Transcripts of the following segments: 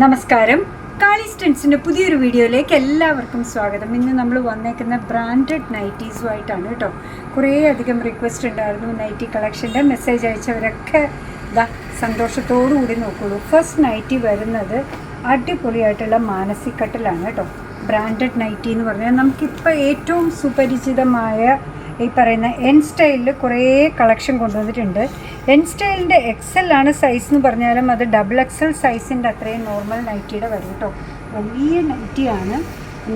നമസ്കാരം. കാളി സ്റ്റൻസിൻ്റെ പുതിയൊരു വീഡിയോയിലേക്ക് എല്ലാവർക്കും സ്വാഗതം. ഇന്ന് നമ്മൾ വന്നേക്കുന്ന ബ്രാൻഡഡ് നൈറ്റീസുമായിട്ടാണ് കേട്ടോ. കുറേ അധികം റിക്വസ്റ്റ് ഉണ്ടായിരുന്നു നൈറ്റി കളക്ഷൻ്റെ. മെസ്സേജ് അയച്ചവരൊക്കെ സന്തോഷത്തോടു കൂടി നോക്കുള്ളൂ. ഫസ്റ്റ് നൈറ്റി വരുന്നത് അടിപൊളിയായിട്ടുള്ള മാനസിക്കട്ടിലാണ് കേട്ടോ. ബ്രാൻഡഡ് നൈറ്റി എന്ന് പറഞ്ഞാൽ നമുക്കിപ്പോൾ ഏറ്റവും സുപരിചിതമായ ഈ പറയുന്ന എൻ സ്റ്റൈലിൽ കുറേ കളക്ഷൻ കൊണ്ടുവന്നിട്ടുണ്ട്. എൻ സ്റ്റൈലിൻ്റെ എക്സൽ ആണ് സൈസ് എന്ന് പറഞ്ഞാലും അത് ഡബിൾ എക്സൽ സൈസിൻ്റെ അത്രയും നോർമൽ നൈറ്റിയുടെ വരും കേട്ടോ. വലിയ നൈറ്റിയാണ്.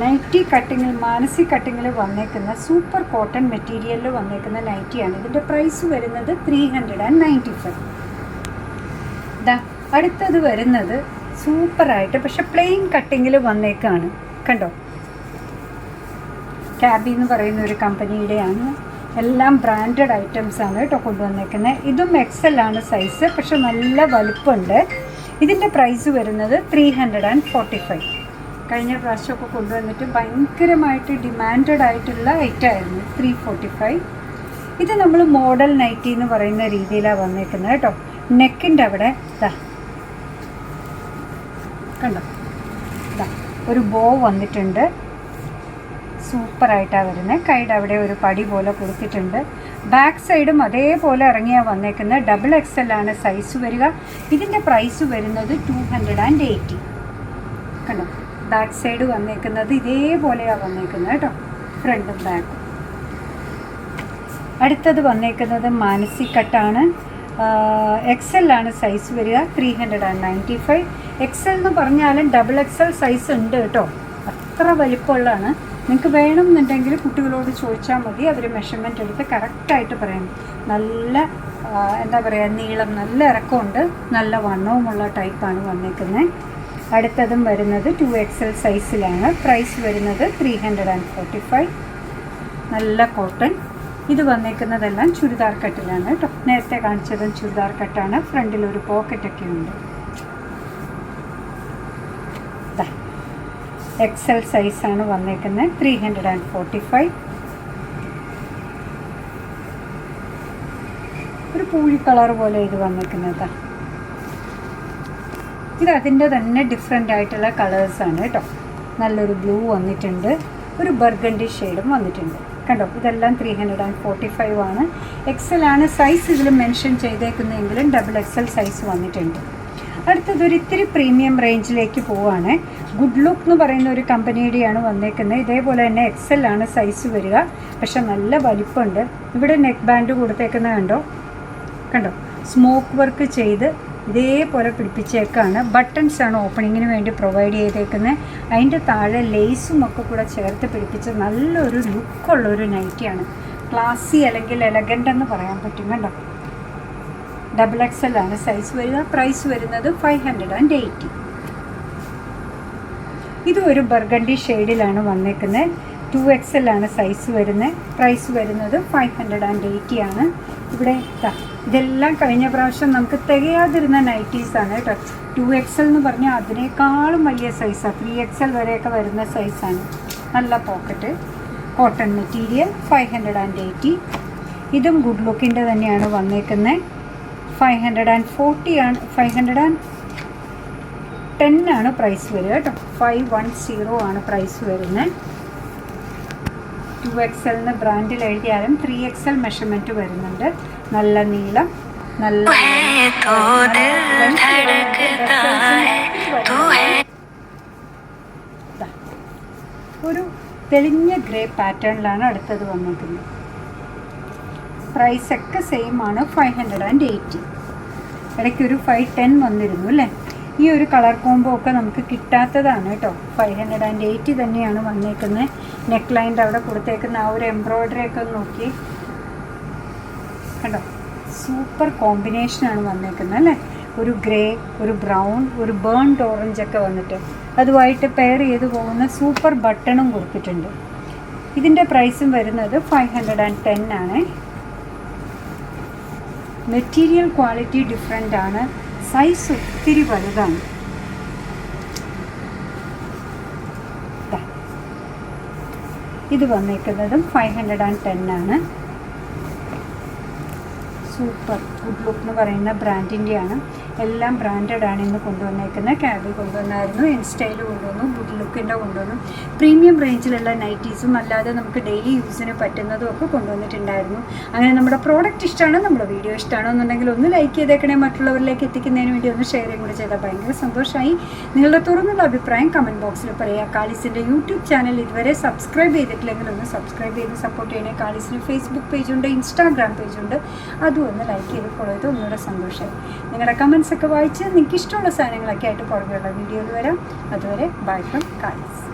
നൈറ്റി കട്ടിങ്ങിൽ മാനസി കട്ടിങ്ങിൽ വന്നേക്കുന്ന സൂപ്പർ കോട്ടൺ മെറ്റീരിയലിൽ വന്നേക്കുന്ന നൈറ്റിയാണ്. ഇതിൻ്റെ പ്രൈസ് വരുന്നത് 395. അടുത്തത് വരുന്നത് സൂപ്പറായിട്ട് പക്ഷെ പ്ലെയിൻ കട്ടിങ്ങിൽ വന്നേക്കാണ് കണ്ടോ. ക്യാബി എന്ന് പറയുന്ന ഒരു കമ്പനിയുടെയാണ്. എല്ലാം ബ്രാൻഡഡ് ഐറ്റംസ് ആണ് കേട്ടോ കൊണ്ടുവന്നേക്കുന്നത്. ഇതും എക്സൽ ആണ് സൈസ്, പക്ഷെ നല്ല വലുപ്പമുണ്ട്. ഇതിൻ്റെ പ്രൈസ് വരുന്നത് 345. കഴിഞ്ഞ പ്രാവശ്യമൊക്കെ കൊണ്ടുവന്നിട്ട് ഭയങ്കരമായിട്ട് ഡിമാൻഡഡ് ആയിട്ടുള്ള ഐറ്റമായിരുന്നു 345. ഇത് നമ്മൾ മോഡൽ നൈറ്റി എന്ന് പറയുന്ന രീതിയിലാണ് വന്നേക്കുന്നത് കേട്ടോ. നെക്കിൻ്റെ അവിടെ കണ്ടോ ഒരു ബോ വന്നിട്ടുണ്ട്. സൂപ്പറായിട്ടാണ് വരുന്നത്. കൈയുടെ അവിടെ ഒരു പടി പോലെ കൊടുത്തിട്ടുണ്ട്. ബാക്ക് സൈഡും അതേപോലെ ഇറങ്ങിയാണ് വന്നേക്കുന്നത്. ഡബിൾ എക്സൽ ആണ് സൈസ് വരിക. ഇതിൻ്റെ പ്രൈസ് വരുന്നത് 280. കണ്ടോ ബാക്ക് സൈഡ് വന്നേക്കുന്നത് ഇതേപോലെയാണ് വന്നേക്കുന്നത് കേട്ടോ, ഫ്രണ്ടും ബാക്കും. അടുത്തത് വന്നേക്കുന്നത് മാനസി കട്ടാണ്. എക്സൽ ആണ് സൈസ് വരിക. 395. എക്സൽ എന്ന് പറഞ്ഞാലും ഡബിൾ എക്സൽ സൈസ് ഉണ്ട് കേട്ടോ. അത്ര വലിപ്പമുള്ളതാണ്. നിങ്ങൾക്ക് വേണമെന്നുണ്ടെങ്കിൽ കുട്ടികളോട് ചോദിച്ചാൽ മതി. അവർ മെഷർമെൻറ്റ് എടുത്ത് കറക്റ്റായിട്ട് പറയണം. നല്ല എന്താ പറയുക, നീളം നല്ല ഇറക്കമുണ്ട്, നല്ല വണ്ണവുമുള്ള ടൈപ്പാണ് വന്നേക്കുന്നത്. അടുത്തതും വരുന്നത് 2XL സൈസിലാണ്. പ്രൈസ് വരുന്നത് 345. നല്ല കോട്ടൺ. ഇത് വന്നേക്കുന്നതെല്ലാം ചുരിദാർ കട്ടിലാണ് കേട്ടോ. നേരത്തെ കാണിച്ചതും ചുരിദാർ കട്ടാണ്. ഫ്രണ്ടിലൊരു പോക്കറ്റൊക്കെ ഉണ്ട്. എക്സൽ സൈസാണ് വന്നേക്കുന്നത്. 345. ഒരു പൂഴി കളർ പോലെ ഇത് വന്നേക്കുന്നത്. ഇത് അതിൻ്റെ തന്നെ ഡിഫറെൻ്റ് ആയിട്ടുള്ള കളേഴ്സാണ് കേട്ടോ. നല്ലൊരു ബ്ലൂ വന്നിട്ടുണ്ട്, ഒരു ബർഗണ്ടി ഷെയ്ഡും വന്നിട്ടുണ്ട് കണ്ടോ. ഇതെല്ലാം 345 ആണ്. എക്സൽ ആണ് സൈസ് ഇതിൽ മെൻഷൻ ചെയ്തേക്കുന്നതെങ്കിലും ഡബിൾ എക്സൽ സൈസ് വന്നിട്ടുണ്ട്. അടുത്തതൊരു ഇത്തിരി പ്രീമിയം റേഞ്ചിലേക്ക് പോവുകയാണ്. ഗുഡ് ലുക്ക് എന്ന് പറയുന്ന ഒരു കമ്പനിയുടെയാണ് വന്നേക്കുന്നത്. ഇതേപോലെ തന്നെ എക്സൽ ആണ് സൈസ് വരിക, പക്ഷെ നല്ല വലിപ്പമുണ്ട്. ഇവിടെ നെക്ക് ബാൻഡ് കൊടുത്തേക്കുന്നത് കണ്ടോ സ്മോക്ക് വർക്ക് ചെയ്ത് ഇതേപോലെ പിടിപ്പിച്ചേക്കാണ്. ബട്ടൺസ് ആണ് ഓപ്പണിങ്ങിന് വേണ്ടി പ്രൊവൈഡ് ചെയ്തേക്കുന്നത്. അതിൻ്റെ താഴെ ലേസും ഒക്കെ കൂടെ ചേർത്ത് പിടിപ്പിച്ച് നല്ലൊരു ലുക്കുള്ളൊരു നൈറ്റിയാണ്. ക്ലാസി അല്ലെങ്കിൽ എലഗൻ്റ് എന്ന് പറയാൻ പറ്റും കണ്ടോ. ഡബിൾ എക്സൽ ആണ് സൈസ് വരിക. പ്രൈസ് വരുന്നത് 580. ഇതും ഒരു ബർഗണ്ടി ഷെയ്ഡിലാണ് വന്നേക്കുന്നത്. 2XL ആണ് സൈസ് വരുന്നത്. പ്രൈസ് വരുന്നത് 580 ആണ്. ഇവിടെ ഇതെല്ലാം കഴിഞ്ഞ പ്രാവശ്യം നമുക്ക് തികയാതിരുന്ന നൈറ്റീസാണ് കേട്ടോ. 2XL എന്ന് പറഞ്ഞാൽ അതിനേക്കാളും വലിയ സൈസാണ്. 3XL വരെയൊക്കെ വരുന്ന സൈസാണ്. നല്ല പോക്കറ്റ്, കോട്ടൺ മെറ്റീരിയൽ. 580. ഇതും ഗുഡ് ലുക്കിൻ്റെ തന്നെയാണ് വന്നേക്കുന്നത്. 540 ആണ്. 510 ആണ് പ്രൈസ് വരിക കേട്ടോ. 510 ആണ് പ്രൈസ് വരുന്നത്. 2XL ബ്രാൻഡിൽ എഴുതിയാലും 3XL മെഷർമെൻറ്റ് വരുന്നുണ്ട്. നല്ല നീളം, നല്ല ഒരു തെളിഞ്ഞ ഗ്രേ പാറ്റേണിലാണ് അടുത്തത് വന്നിരിക്കുന്നത്. പ്രൈസൊക്കെ സെയിം ആണ്. 580. ഇടയ്ക്കൊരു 510 വന്നിരുന്നു അല്ലേ. ഈ ഒരു കളർ കോംബോ ഒക്കെ നമുക്ക് കിട്ടാത്തതാണ് കേട്ടോ. 580 തന്നെയാണ് വന്നേക്കുന്നത്. നെക്ക് ലൈൻ്റെ അവിടെ കൊടുത്തേക്കുന്ന ആ ഒരു എംബ്രോയ്ഡറി ഒക്കെ നോക്കി കണ്ടോ. സൂപ്പർ കോമ്പിനേഷനാണ് വന്നേക്കുന്നത് അല്ലേ. ഒരു ഗ്രേ, ഒരു ബ്രൗൺ, ഒരു ബേൺഡ് ഓറഞ്ച് ഒക്കെ വന്നിട്ട് അതുമായിട്ട് പെയർ ചെയ്ത് പോകുന്ന സൂപ്പർ ബട്ടണും കൊടുത്തിട്ടുണ്ട്. ഇതിൻ്റെ പ്രൈസും വരുന്നത് 510 ആണ്. മെറ്റീരിയൽ ക്വാളിറ്റി ഡിഫറെൻ്റ് ആണ്. സൈസ് ഒത്തിരി വലുതാണ്. ഇത് വന്നേക്കുന്നതും 510 ആണ്. സൂപ്പർ ഗുഡ് ലുക്ക് എന്ന് പറയുന്ന ബ്രാൻഡിൻ്റെയാണ്. എല്ലാം ബ്രാൻഡഡ് ആണ് ഇന്ന് കൊണ്ടുവന്നേക്കുന്നത്. ക്യാബിൽ കൊണ്ടുവന്നായിരുന്നു, ഇൻസ്റ്റയിൽ കൊണ്ടുവന്നു, ഗുഡ് ലുക്കിൻ്റെ കൊണ്ടുവന്നു, പ്രീമിയം റേഞ്ചിലുള്ള നൈറ്റീസും അല്ലാതെ നമുക്ക് ഡെയിലി യൂസിന് പറ്റുന്നതും ഒക്കെ കൊണ്ടുവന്നിട്ടുണ്ടായിരുന്നു. അങ്ങനെ നമ്മുടെ പ്രോഡക്റ്റ് ഇഷ്ടമാണോ, നമ്മുടെ വീഡിയോ ഇഷ്ടമാണോ എന്നുണ്ടെങ്കിൽ ഒന്ന് ലൈക്ക് ചെയ്തേക്കണേ. മറ്റുള്ളവരിലേക്ക് എത്തിക്കുന്നതിന് വേണ്ടി ഒന്ന് ഷെയർ കൂടി ചെയ്താൽ ഭയങ്കര സന്തോഷമായി. നിങ്ങളുടെ തുറന്നുള്ള അഭിപ്രായം കമൻറ്റ് ബോക്സിൽ പറയുക. കാലിസിൻ്റെ യൂട്യൂബ് ചാനൽ ഇതുവരെ സബ്സ്ക്രൈബ് ചെയ്തിട്ടില്ലെങ്കിൽ ഒന്ന് സബ്സ്ക്രൈബ് ചെയ്ത് സപ്പോർട്ട് ചെയ്യണേ. കാലിസിന് ഫേസ്ബുക്ക് പേജുണ്ട്, ഇൻസ്റ്റാഗ്രാം പേജുണ്ട്, അതും ഒന്ന് ലൈക്ക് ചെയ്ത് ഫോളോ ചെയ്ത് ഒന്നുകൂടെ സന്തോഷമായി. നിങ്ങളുടെ കമൻസ് ഒക്കെ വായിച്ച് നിങ്ങൾക്ക് ഇഷ്ടമുള്ള സാധനങ്ങളൊക്കെ ആയിട്ട് പുറകെയുള്ള വീഡിയോയിൽ വരാം. അതുവരെ ബൈ ഫ്രം കാലിസ്.